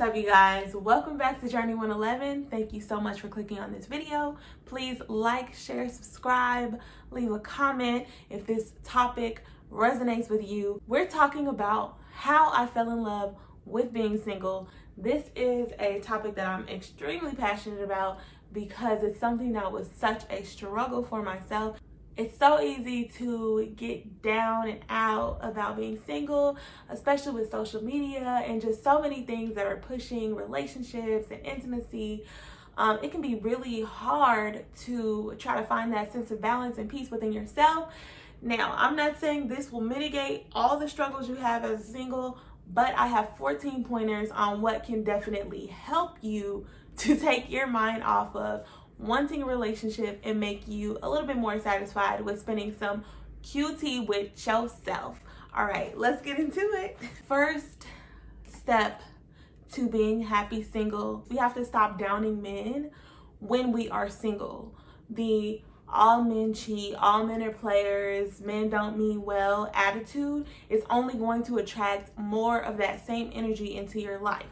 up, you guys? Welcome back to Journey 111. Thank you so much for clicking on this video. Please like, share, subscribe, leave a comment if this topic resonates with you. We're talking about how I fell in love with being single. This is a topic that I'm extremely passionate about because it's something that was such a struggle for myself. It's so easy to get down and out about being single, especially with social media and just so many things that are pushing relationships and intimacy. It can be really hard to try to find that sense of balance and peace within yourself. Now, I'm not saying this will mitigate all the struggles you have as a single, but I have 14 pointers on what can definitely help you to take your mind off of wanting a relationship and make you a little bit more satisfied with spending some QT with yourself. All right, let's get into it. First step to being happy single, we have to stop downing men when we are single. The all men cheat, all men are players, men don't mean well attitude is only going to attract more of that same energy into your life.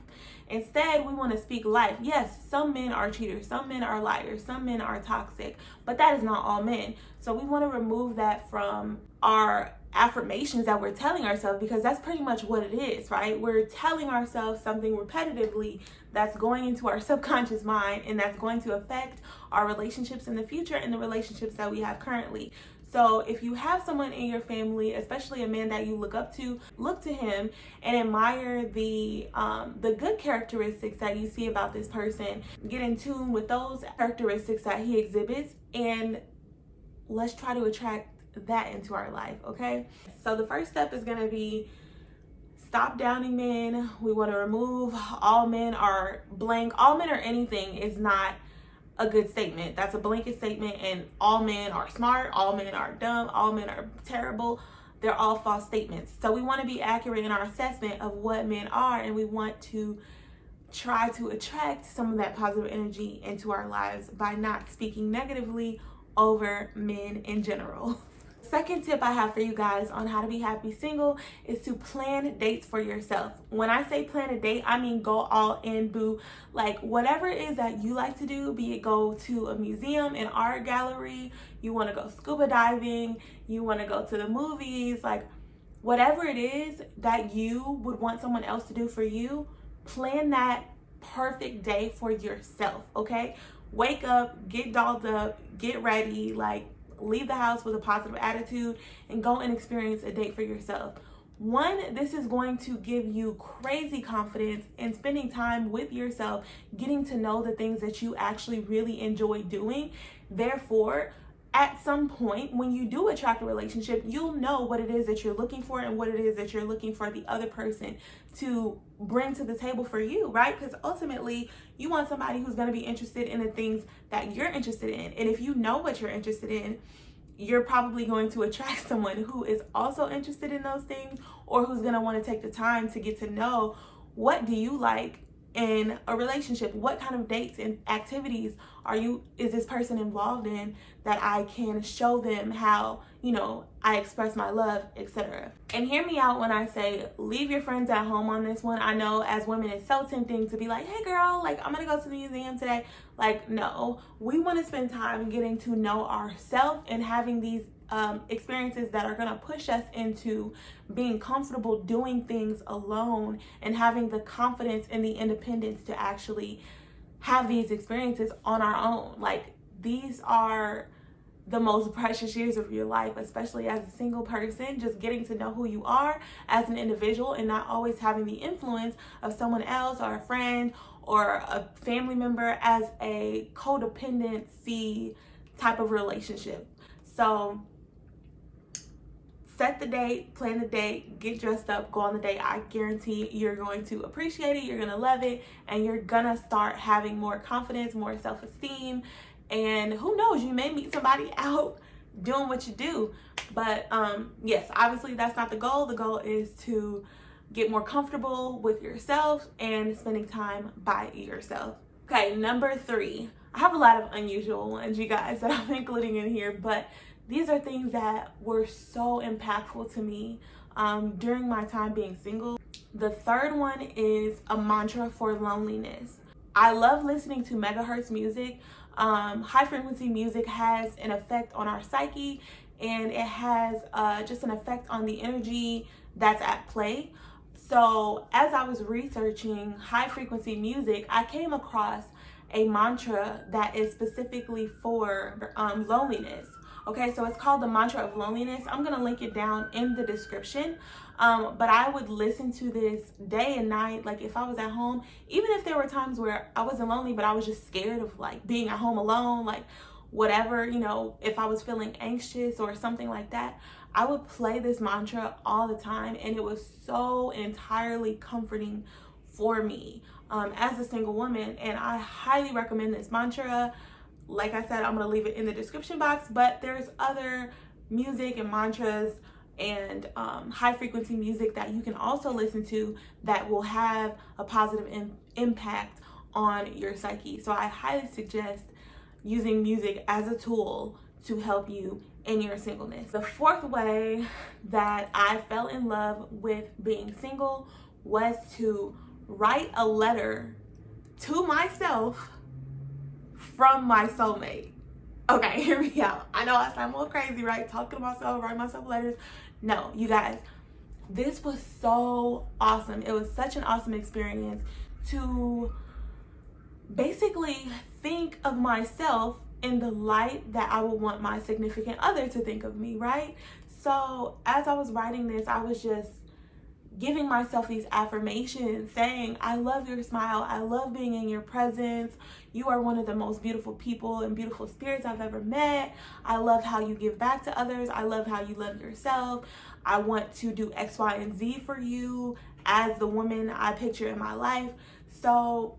Instead, we want to speak life. Yes, some men are cheaters, some men are liars, some men are toxic, but that is not all men. So we want to remove that from our affirmations that we're telling ourselves, because that's pretty much what it is, right? We're telling ourselves something repetitively that's going into our subconscious mind, and that's going to affect our relationships in the future and the relationships that we have currently. So if you have someone in your family, especially a man that you look up to, look to him and admire the good characteristics that you see about this person. Get in tune with those characteristics that he exhibits, and let's try to attract that into our life, okay? So the first step is gonna be stop downing men. We want to remove all men are blank. All men are anything is not a good statement. That's a blanket statement, and all men are smart, all men are dumb, all men are terrible. They're all false statements. So we want to be accurate in our assessment of what men are, and we want to try to attract some of that positive energy into our lives by not speaking negatively over men in general. Second tip I have for you guys on how to be happy single is to plan dates for yourself. When I say plan a date, I mean go all in, boo. Like whatever it is that you like to do, be it go to a museum, an art gallery, you want to go scuba diving, you want to go to the movies, like whatever it is that you would want someone else to do for you, plan that perfect day for yourself, okay? Wake up, get dolled up, get ready, like leave the house with a positive attitude and go and experience a date for yourself. One, this is going to give you crazy confidence in spending time with yourself, getting to know the things that you actually really enjoy doing. Therefore, at some point when you do attract a relationship, you'll know what it is that you're looking for and what it is that you're looking for the other person to bring to the table for you, right? Because ultimately you want somebody who's going to be interested in the things that you're interested in. And if you know what you're interested in, you're probably going to attract someone who is also interested in those things, or who's going to want to take the time to get to know what do you like in a relationship, what kind of dates and activities is this person involved in, that I can show them how, I express my love, etc. And hear me out when I say leave your friends at home on this one. I know as women it's so tempting to be like, hey girl, like I'm gonna go to the museum today. Like, no, we want to spend time getting to know ourselves and having these experiences that are going to push us into being comfortable doing things alone and having the confidence and the independence to actually have these experiences on our own. Like, these are the most precious years of your life, especially as a single person, just getting to know who you are as an individual and not always having the influence of someone else or a friend or a family member as a codependency type of relationship. So set the date, plan the date, get dressed up, go on the date. I guarantee you're going to appreciate it, you're going to love it, and you're going to start having more confidence, more self-esteem. And who knows, you may meet somebody out doing what you do. But yes, obviously that's not the goal. The goal is to get more comfortable with yourself and spending time by yourself. Okay, number 3. I have a lot of unusual ones, you guys, that I'm including in here, but these are things that were so impactful to me during my time being single. The third one is a mantra for loneliness. I love listening to megahertz music. High frequency music has an effect on our psyche, and it has just an effect on the energy that's at play. So as I was researching high frequency music, I came across a mantra that is specifically for loneliness. Okay, so it's called the mantra of loneliness. I'm gonna link it down in the description. But I would listen to this day and night, like if I was at home, even if there were times where I wasn't lonely, but I was just scared of like being at home alone, like whatever, you know, if I was feeling anxious or something like that, I would play this mantra all the time, and it was so entirely comforting for me as a single woman. And I highly recommend this mantra. Like I said, I'm gonna leave it in the description box, but there's other music and mantras and high frequency music that you can also listen to that will have a positive impact on your psyche. So I highly suggest using music as a tool to help you in your singleness. The fourth way that I fell in love with being single was to write a letter to myself from my soulmate. Okay, hear me out. I know I sound a little crazy, right? Talking to myself, writing myself letters. No, you guys, this was so awesome. It was such an awesome experience to basically think of myself in the light that I would want my significant other to think of me, right? So as I was writing this, I was just giving myself these affirmations saying, I love your smile. I love being in your presence. You are one of the most beautiful people and beautiful spirits I've ever met. I love how you give back to others. I love how you love yourself. I want to do X, Y, and Z for you as the woman I picture in my life. So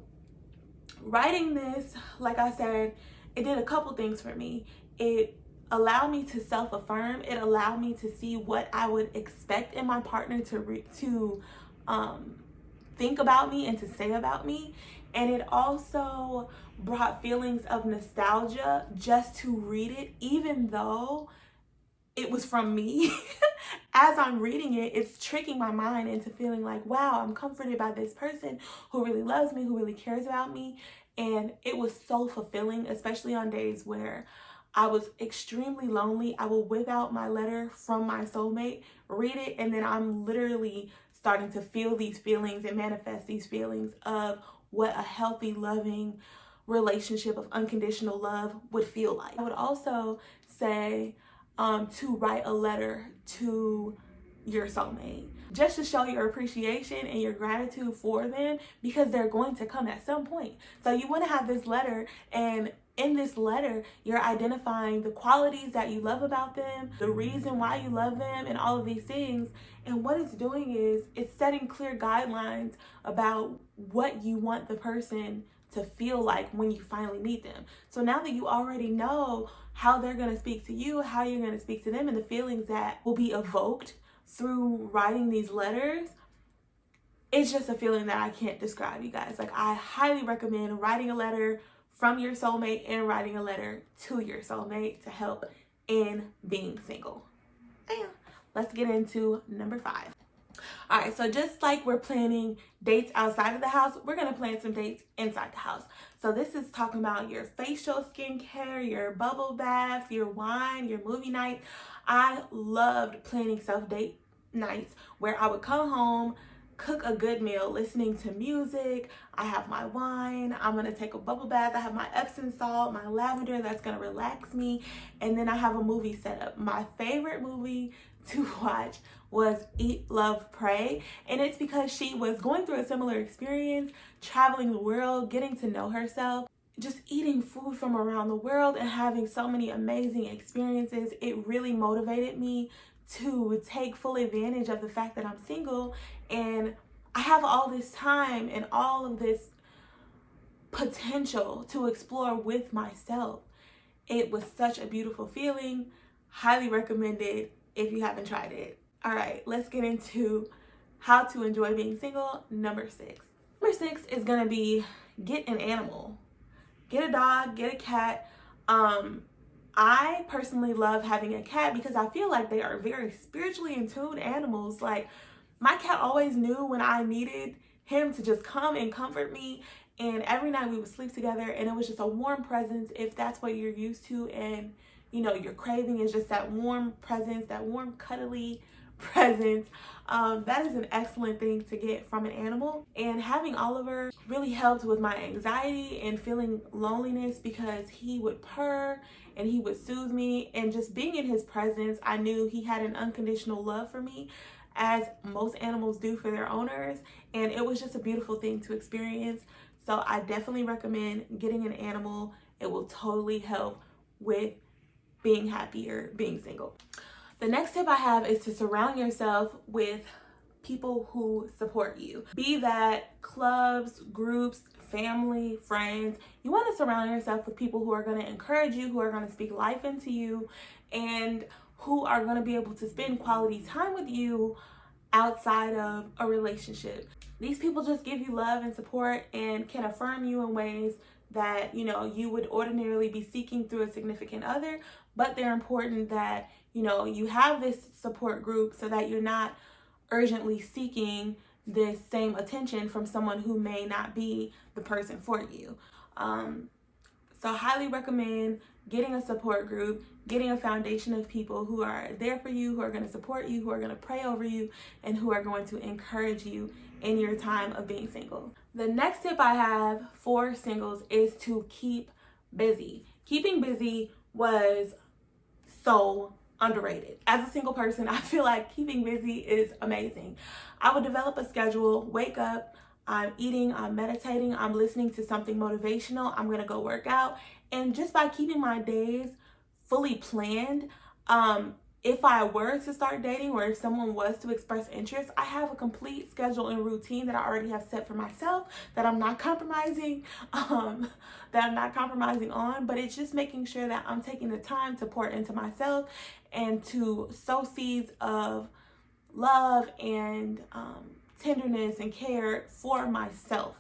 writing this, like I said, it did a couple things for me. It allowed me to self-affirm. It allowed me to see what I would expect in my partner to think about me and to say about me. And it also brought feelings of nostalgia just to read it, even though it was from me. As I'm reading it, it's tricking my mind into feeling like, wow, I'm comforted by this person who really loves me, who really cares about me. And it was so fulfilling, especially on days where I was extremely lonely. I will whip out my letter from my soulmate, read it, and then I'm literally starting to feel these feelings and manifest these feelings of what a healthy, loving relationship of unconditional love would feel like. I would also say to write a letter to your soulmate, just to show your appreciation and your gratitude for them, because they're going to come at some point. So you want to have this letter, and in this letter, you're identifying the qualities that you love about them, the reason why you love them, and all of these things. And what it's doing is it's setting clear guidelines about what you want the person to feel like when you finally meet them. So now that you already know how they're going to speak to you, how you're going to speak to them, and the feelings that will be evoked through writing these letters, it's just a feeling that I can't describe, you guys. Like, I highly recommend writing a letter from your soulmate and writing a letter to your soulmate to help in being single. And let's get into number 5. All right, so just like we're planning dates outside of the house, we're gonna plan some dates inside the house. So this is talking about your facial skincare, your bubble bath, your wine, your movie night. I loved planning self-date nights where I would come home, cook a good meal, listening to music. I have my wine, I'm gonna take a bubble bath, I have my Epsom salt, my lavender that's gonna relax me, and then I have a movie set up. My favorite movie to watch was Eat, Love, Pray, and it's because she was going through a similar experience, traveling the world, getting to know herself, just eating food from around the world and having so many amazing experiences. It really motivated me to take full advantage of the fact that I'm single and I have all this time and all of this potential to explore with myself. It was such a beautiful feeling. Highly recommended if you haven't tried it. All right, let's get into how to enjoy being single. Number 6. Number 6 is gonna be get an animal. Get a dog, get a cat. I personally love having a cat because I feel like they are very spiritually in tune animals. Like, my cat always knew when I needed him to just come and comfort me. And every night we would sleep together, and it was just a warm presence, if that's what you're used to. And, you know, your craving is just that warm presence, that warm, cuddly presence. That is an excellent thing to get from an animal. And having Oliver really helped with my anxiety and feeling loneliness, because he would purr and he would soothe me. And just being in his presence, I knew he had an unconditional love for me, as most animals do for their owners. And it was just a beautiful thing to experience. So I definitely recommend getting an animal. It will totally help with being happier, being single. The next tip I have is to surround yourself with people who support you. Be that clubs, groups, family, friends. You want to surround yourself with people who are going to encourage you, who are going to speak life into you, and who are going to be able to spend quality time with you outside of a relationship. These people just give you love and support and can affirm you in ways that, you know, you would ordinarily be seeking through a significant other, but they're important that, you know, you have this support group so that you're not urgently seeking this same attention from someone who may not be the person for you. So I highly recommend getting a support group, getting a foundation of people who are there for you, who are going to support you, who are going to pray over you, and who are going to encourage you in your time of being single. The next tip I have for singles is to keep busy. Keeping busy was so underrated. As a single person, I feel like keeping busy is amazing. I would develop a schedule, wake up, I'm eating, I'm meditating, I'm listening to something motivational, I'm gonna go work out. And just by keeping my days fully planned, if I were to start dating, or if someone was to express interest, I have a complete schedule and routine that I already have set for myself, that I'm not compromising, on, but it's just making sure that I'm taking the time to pour into myself and to sow seeds of love and tenderness and care for myself.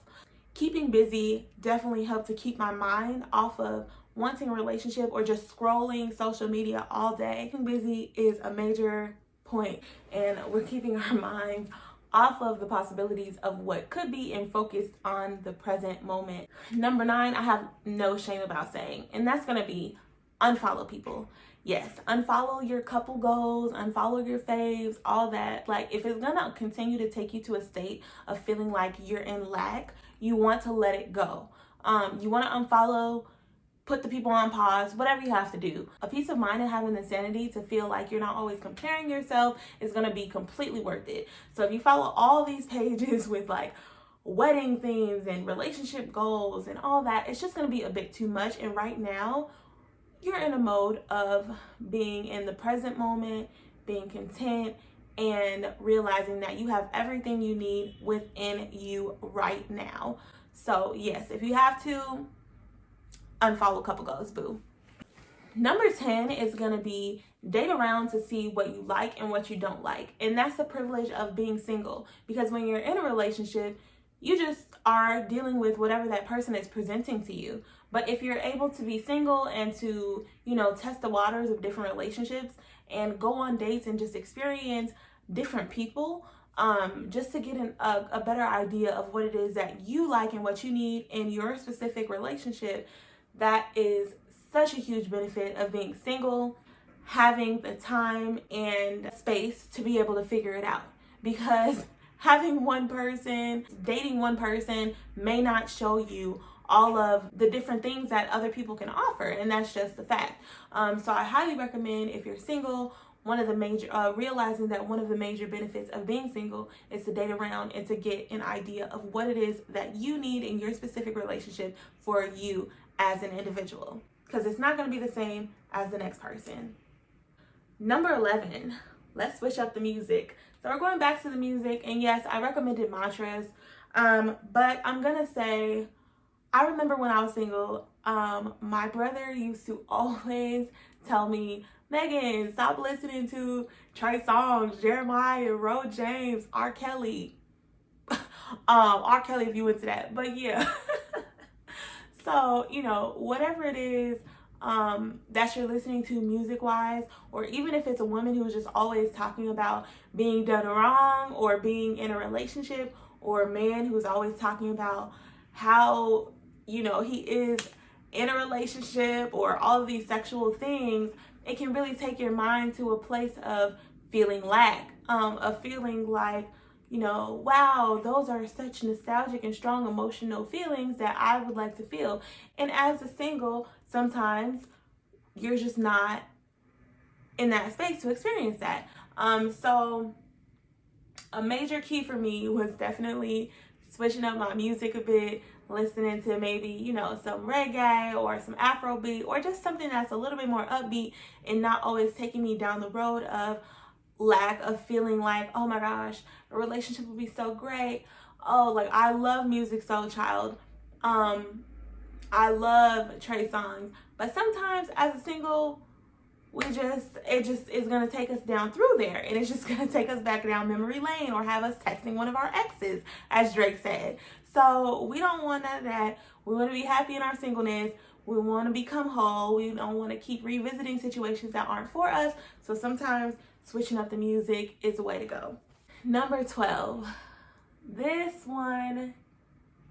Keeping busy definitely helped to keep my mind off of wanting a relationship or just scrolling social media all day. Keeping busy is a major point, and we're keeping our minds off of the possibilities of what could be and focused on the present moment. Number 9, I have no shame about saying, and that's gonna be unfollow people. Yes, unfollow your couple goals, unfollow your faves, all that. Like, if it's gonna continue to take you to a state of feeling like you're in lack, you want to let it go. You want to unfollow, put the people on pause, whatever you have to do. A peace of mind and having the sanity to feel like you're not always comparing yourself is going to be completely worth it. So if you follow all these pages with like wedding themes and relationship goals and all that, it's just going to be a bit too much. And right now, you're in a mode of being in the present moment, being content, and realizing that you have everything you need within you right now. So yes, if you have to, unfollow couple goals, boo. Number 10 is gonna be date around to see what you like and what you don't like. And that's the privilege of being single, because when you're in a relationship, you just are dealing with whatever that person is presenting to you. But if you're able to be single and to, you know, test the waters of different relationships and go on dates and just experience different people, just to get a better idea of what it is that you like and what you need in your specific relationship, that is such a huge benefit of being single, having the time and space to be able to figure it out. Because having one person, dating one person may not show you all of the different things that other people can offer, and that's just the fact. So I highly recommend, if you're single, one of the major realizing that one of the major benefits of being single is to date around and to get an idea of what it is that you need in your specific relationship for you as an individual, because it's not going to be the same as the next person. Number 11, let's switch up the music. So we're going back to the music, and yes, I recommended mantras, but I'm gonna say, I remember when I was single, my brother used to always tell me, Megan, stop listening to Trey Songz, Jeremiah, Ro James, R. Kelly. R. Kelly if you into that, but yeah. So, you know, whatever it is, that you're listening to music wise, or even if it's a woman who's just always talking about being done wrong or being in a relationship, or a man who's always talking about how, you know, he is in a relationship, or all of these sexual things, it can really take your mind to a place of feeling lack, of feeling like, you know, wow, those are such nostalgic and strong emotional feelings that I would like to feel. And as a single, sometimes you're just not in that space to experience that. So a major key for me was definitely switching up my music a bit, listening to maybe, you know, some reggae or some Afrobeat, or just something that's a little bit more upbeat and not always taking me down the road of lack, of feeling like, oh my gosh, a relationship would be so great. Oh, like I love Music Soul Child. I love Trey songs, but sometimes as a single, it just is gonna take us down through there, and it's just gonna take us back down memory lane, or have us texting one of our exes, as Drake said. So we don't want none of that. We want to be happy in our singleness. We want to become whole. We don't want to keep revisiting situations that aren't for us. So sometimes switching up the music is the way to go. Number 12. This one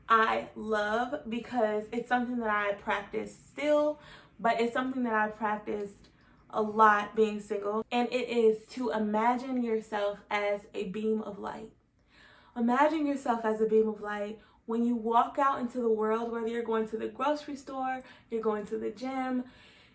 I love because it's something that I practice still, but it's something that I practiced a lot being single, and it is to imagine yourself as a beam of light. Imagine yourself as a beam of light when you walk out into the world, whether you're going to the grocery store, you're going to the gym,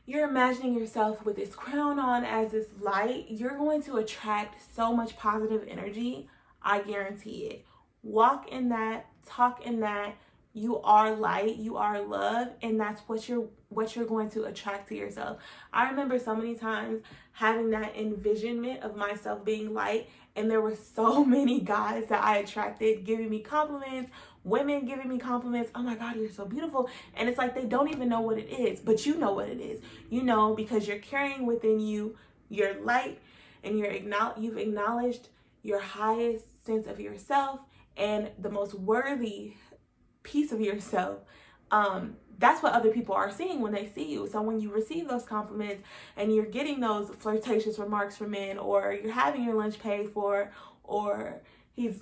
you're imagining yourself with this crown on as this light. You're going to attract so much positive energy. I guarantee it. Walk in that, talk in that. You are light, you are love, and that's what you're going to attract to yourself. I remember so many times having that envisionment of myself being light, and there were so many guys that I attracted giving me compliments, women giving me compliments. Oh my God, you're so beautiful. And it's like they don't even know what it is, but you know what it is. You know, because you're carrying within you your light, and you've acknowledged your highest sense of yourself and the most worthy piece of yourself. That's what other people are seeing when they see you. So when you receive those compliments and you're getting those flirtatious remarks from men, or you're having your lunch paid for, or he's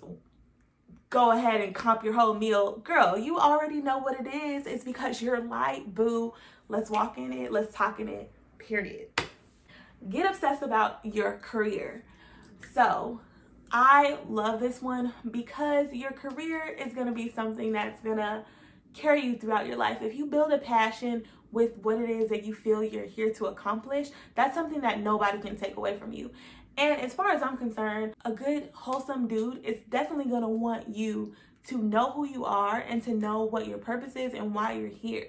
go ahead and comp your whole meal, girl, you already know what it is. It's because you're light, boo. Let's walk in it. Let's talk in it, period. Get obsessed about your career. So I love this one because your career is going to be something that's going to carry you throughout your life. If you build a passion with what it is that you feel you're here to accomplish, that's something that nobody can take away from you. And as far as I'm concerned, a good, wholesome dude is definitely going to want you to know who you are and to know what your purpose is and why you're here.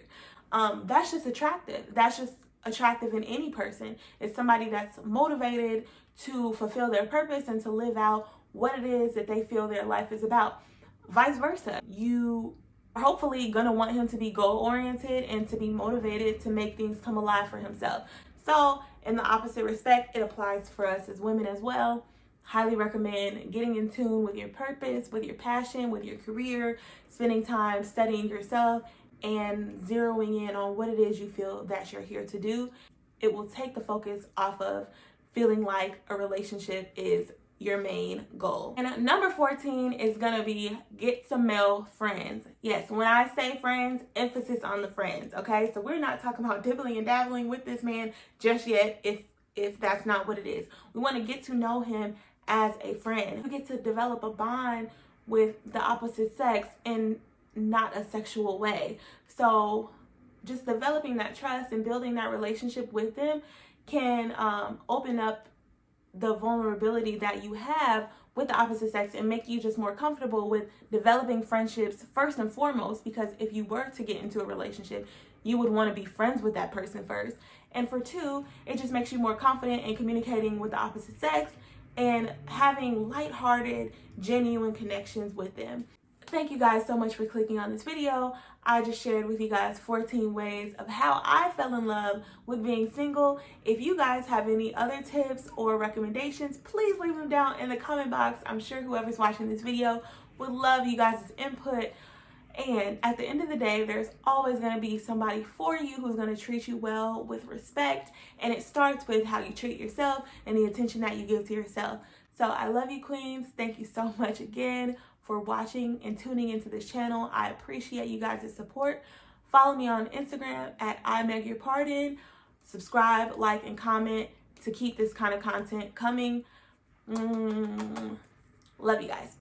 That's just attractive. That's just attractive in any person. It's somebody that's motivated to fulfill their purpose and to live out what it is that they feel their life is about. Vice versa. You are hopefully gonna want him to be goal-oriented and to be motivated to make things come alive for himself. So in the opposite respect, it applies for us as women as well. Highly recommend getting in tune with your purpose, with your passion, with your career, spending time studying yourself, and zeroing in on what it is you feel that you're here to do. It will take the focus off of feeling like a relationship is your main goal. And number 14 is gonna be get some male friends. Yes, when I say friends, emphasis on the friends, okay? So we're not talking about dibbling and dabbling with this man just yet, if that's not what it is. We wanna get to know him as a friend. We get to develop a bond with the opposite sex in not a sexual way. So just developing that trust and building that relationship with them can open up the vulnerability that you have with the opposite sex and make you just more comfortable with developing friendships first and foremost, because if you were to get into a relationship, you would want to be friends with that person first. And for two, it just makes you more confident in communicating with the opposite sex and having lighthearted, genuine connections with them. Thank you guys so much for clicking on this video. I just shared with you guys 14 ways of how I fell in love with being single. If you guys have any other tips or recommendations, please leave them down in the comment box. I'm sure whoever's watching this video would love you guys' input. And at the end of the day, there's always going to be somebody for you who's going to treat you well with respect. And it starts with how you treat yourself and the attention that you give to yourself. So I love you, queens. Thank you so much again for watching and tuning into this channel. I appreciate you guys' support. Follow me on Instagram at IMegYourPardon. Subscribe, like, and comment to keep this kind of content coming. Love you guys.